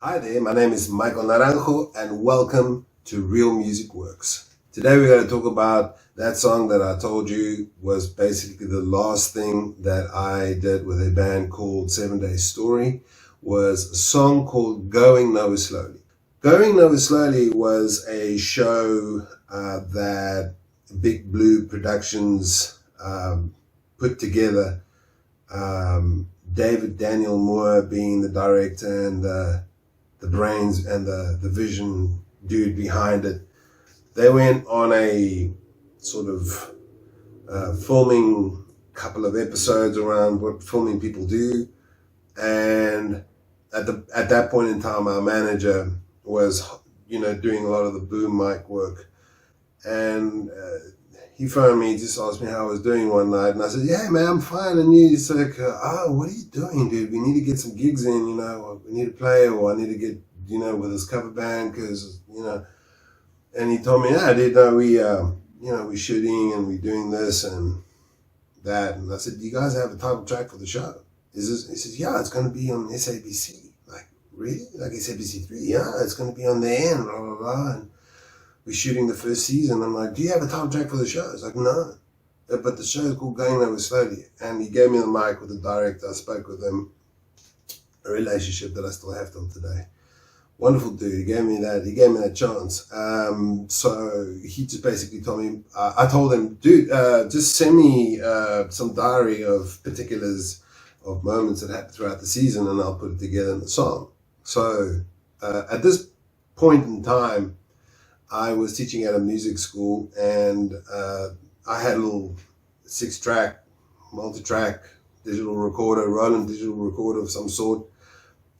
Hi there, my name is Michael Naranjo and welcome to Real Music Works. Today we're going to talk about that song that I told you was basically the last thing that I did with a band called 7 Day Story, was a song called Going Nowhere Slowly. Going Nowhere Slowly was a show that Big Blue Productions put together. David Daniel Moore being the director and the brains and the vision dude behind it. They went on a sort of filming couple of episodes around what filming people do, and at that point in time, our manager was doing a lot of the boom mic work, and he phoned me, just asked me how I was doing one night, and I said, "Yeah, man, I'm fine." And he's like, "Oh, what are you doing, dude? We need to get some gigs in, or we need to play, or I need to get, with this cover band, because, And he told me, "Yeah, dude, no, we're shooting and we're doing this and that." And I said, "Do you guys have a title track for the show? He says, "Yeah, it's going to be on SABC." Like, really? Like SABC3? Yeah, it's going to be on there and blah, blah, blah. And we're shooting the first season. I'm like, "Do you have a title track for the show?" It's like, "No. But the show is called Going Nowhere Slowly." And he gave me the mic with the director. I spoke with him, a relationship that I still have till today. Wonderful dude. He gave me that chance. So he just basically told me, I told him, "Dude, just send me some diary of particulars of moments that happened throughout the season and I'll put it together in the song." So at this point in time, I was teaching at a music school, and I had a little 6-track, multi-track digital recorder, Roland digital recorder of some sort.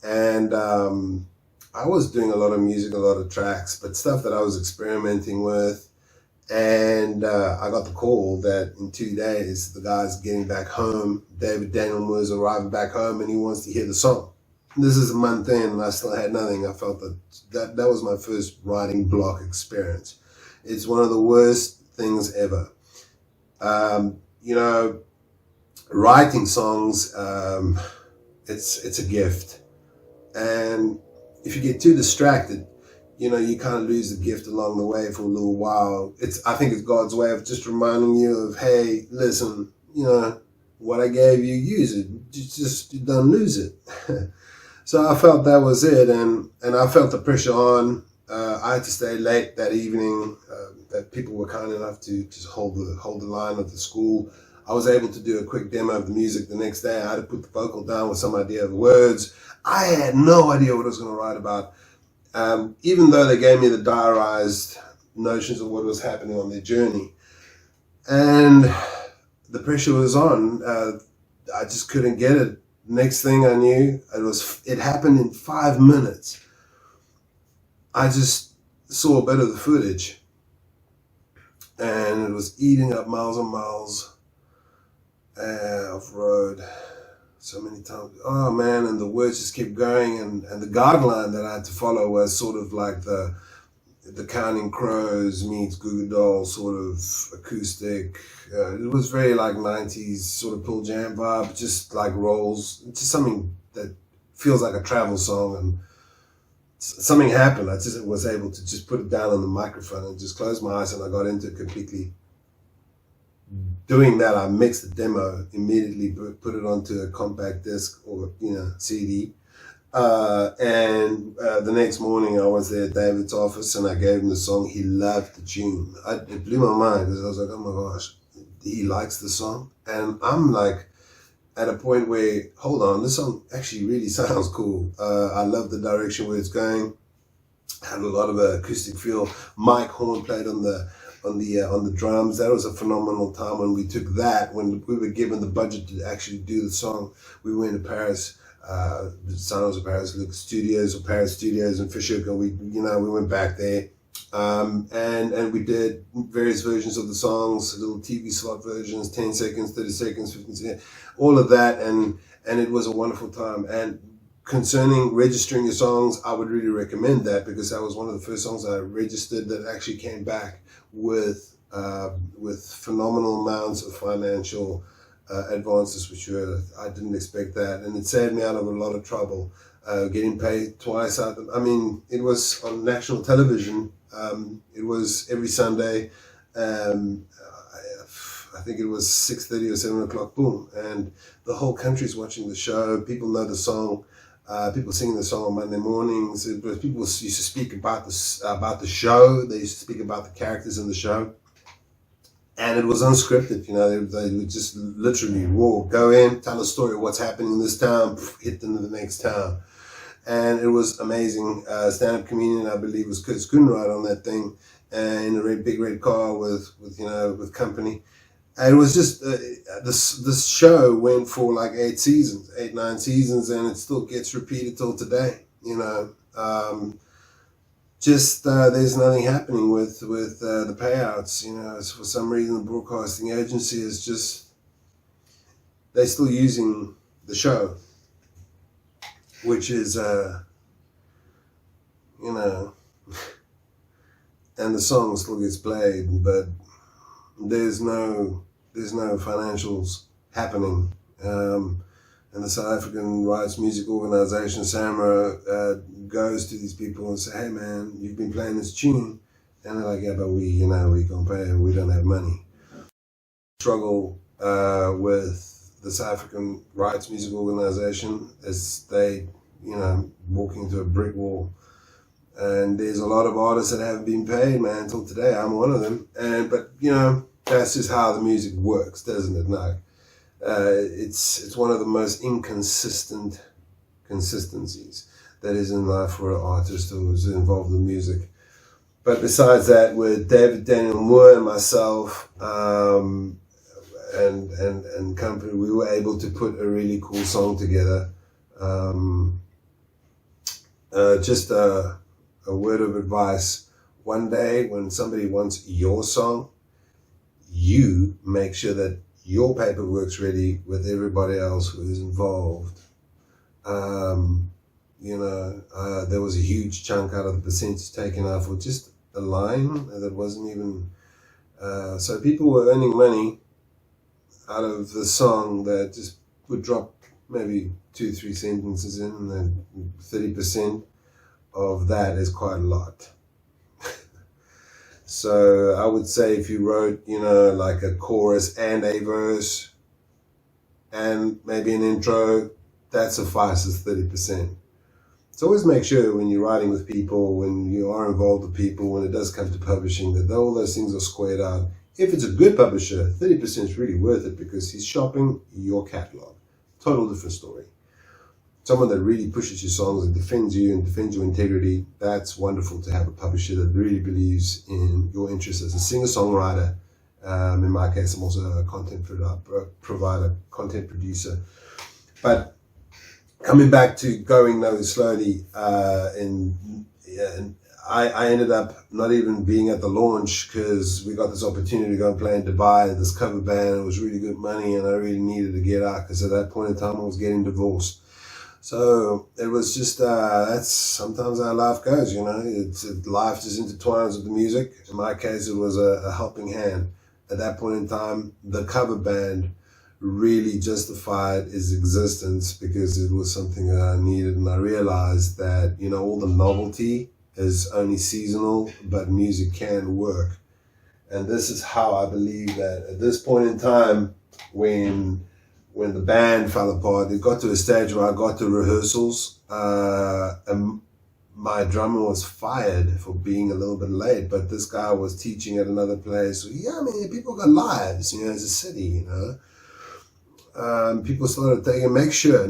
And I was doing a lot of music, a lot of tracks, but stuff that I was experimenting with. And I got the call that in 2 days, the guy's getting back home. David Daniel Moore's arriving back home and he wants to hear the song. This is a month in and I still had nothing. I felt that was my first writing block experience. It's one of the worst things ever. Writing songs, it's a gift. And if you get too distracted, you kind of lose the gift along the way for a little while. I think it's God's way of just reminding you of, hey, listen, what I gave you, use it. Just don't lose it. So I felt that was it, and I felt the pressure on. I had to stay late that evening. That people were kind enough to just hold the line at the school. I was able to do a quick demo of the music the next day. I had to put the vocal down with some idea of the words. I had no idea what I was going to write about. Even though they gave me the diarized notions of what was happening on their journey. And the pressure was on. I just couldn't get it. Next thing I knew, it happened in 5 minutes. I just saw a bit of the footage, and it was eating up miles and miles of road. So many times, oh man, and the words just kept going, and the guideline that I had to follow was sort of like the Counting Crows meets Goo Goo Dolls sort of acoustic. It was very like 90s sort of Pearl Jam vibe, just like rolls, just something that feels like a travel song. And something happened. I just was able to just put it down on the microphone and just close my eyes, and I got into it completely. Doing that, I mixed the demo, immediately put it onto a compact disc or CD. And the next morning I was there at David's office and I gave him the song. He loved the tune. It blew my mind because I was like, oh my gosh, he likes the song. And I'm like at a point where, hold on, this song actually really sounds cool. I love the direction where it's going. Had a lot of acoustic feel. Mike Horn played on the drums. That was a phenomenal time when we took that, when we were given the budget to actually do the song. We went to Paris, the San Jose Paris Studios or Paris Studios in Fishhook, and we went back there, and we did various versions of the songs, little TV slot versions, 10 seconds, 30 seconds, 15 seconds, all of that, and it was a wonderful time. And concerning registering your songs, I would really recommend that, because that was one of the first songs I registered that actually came back with phenomenal amounts of financial advances, which I didn't expect that, and it saved me out of a lot of trouble. getting paid twice out. I mean, it was on national television. It was every Sunday. I think it was 6:30 or 7 o'clock, boom. And the whole country's watching the show. People know the song. People singing the song on Monday mornings. People used to speak about the show. They used to speak about the characters in the show. And it was unscripted, they would just literally go in, tell a story of what's happening in this town, hit into the next town. And it was amazing. Stand-up comedian, I believe, was Kurt Schoonrod on that thing, in a big red car with company. And it was just, this show went for like 8, 9 seasons, and it still gets repeated till today, there's nothing happening with the payouts. For some reason the broadcasting agency is just, they're still using the show, which is and the song still gets played, but there's no financials happening. And the South African Rights Music Organization, SAMRO, goes to these people and say, hey man, you've been playing this tune. And they're like, yeah, but we can't pay, we don't have money. Struggle with the South African Rights Music Organization as they, walk into a brick wall. And there's a lot of artists that haven't been paid, man, until today. I'm one of them. But that's just how the music works, doesn't it? No. It's one of the most inconsistent consistencies that is in life for an artist who's involved in music. But besides that, with David Daniel Moore and myself and company, we were able to put a really cool song together. Just a word of advice: one day when somebody wants your song, you make sure that your paperwork's ready with everybody else who is involved. There was a huge chunk out of the percentage taken out for just a line that wasn't even... so people were earning money out of the song that just would drop maybe 2-3 sentences in, and then 30% of that is quite a lot. So I would say if you wrote, like a chorus and a verse and maybe an intro, that suffices 30%. So always make sure when you're writing with people, when you are involved with people, when it does come to publishing, that all those things are squared out. If it's a good publisher, 30% is really worth it because he's shopping your catalog. Total different story. Someone that really pushes your songs and defends you and defends your integrity, that's wonderful to have a publisher that really believes in your interests as a singer-songwriter. In my case, I'm also a content provider, content producer. But coming back to going slowly, I ended up not even being at the launch because we got this opportunity to go and play in Dubai, this cover band. It was really good money and I really needed to get out because at that point in time I was getting divorced. So it was just, that's sometimes how life goes, life just intertwines with the music. In my case, it was a helping hand. At that point in time, the cover band really justified its existence because it was something that I needed. And I realized that, all the novelty is only seasonal, but music can work. And this is how I believe that at this point in time, when the band fell apart, it got to a stage where I got to rehearsals, and my drummer was fired for being a little bit late, but this guy was teaching at another place. So, people got lives, it's a city, people started taking, make sure,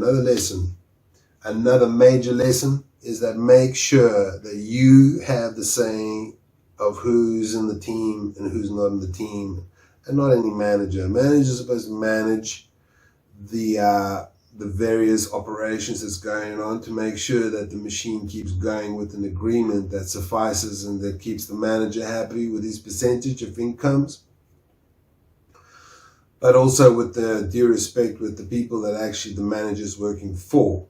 another major lesson is that make sure that you have the saying of who's in the team and who's not in the team, and not any manager. Manager's supposed to manage the various operations that's going on to make sure that the machine keeps going with an agreement that suffices and that keeps the manager happy with his percentage of incomes, but also with the due respect with the people that actually the manager's working for.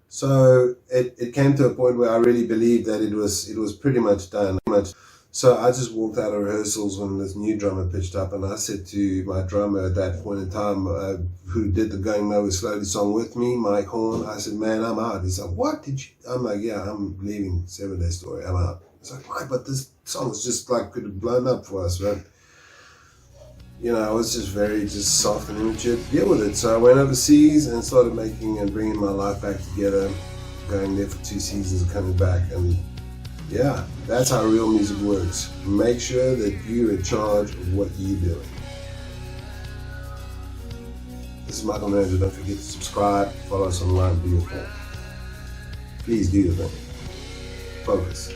So it came to a point where I really believed that it was pretty much done. So I just walked out of rehearsals when this new drummer pitched up, and I said to my drummer at that point in time, who did the Going Nowhere Slowly song with me, Mike Horn, I said, man, I'm out. He's like, what did you? I'm like, yeah, I'm leaving 7 Day Story. I'm out. He's like, why? But this song was just like, could have blown up for us, right? You know, I was just very soft and immature to deal with it. So I went overseas and started making and bringing my life back together, going there for 2 seasons and coming back. And yeah, that's how real music works. Make sure that you're in charge of what you're doing. This is Michael NARANJO. Don't forget to subscribe, follow us online, do your thing. Please do your thing. Focus.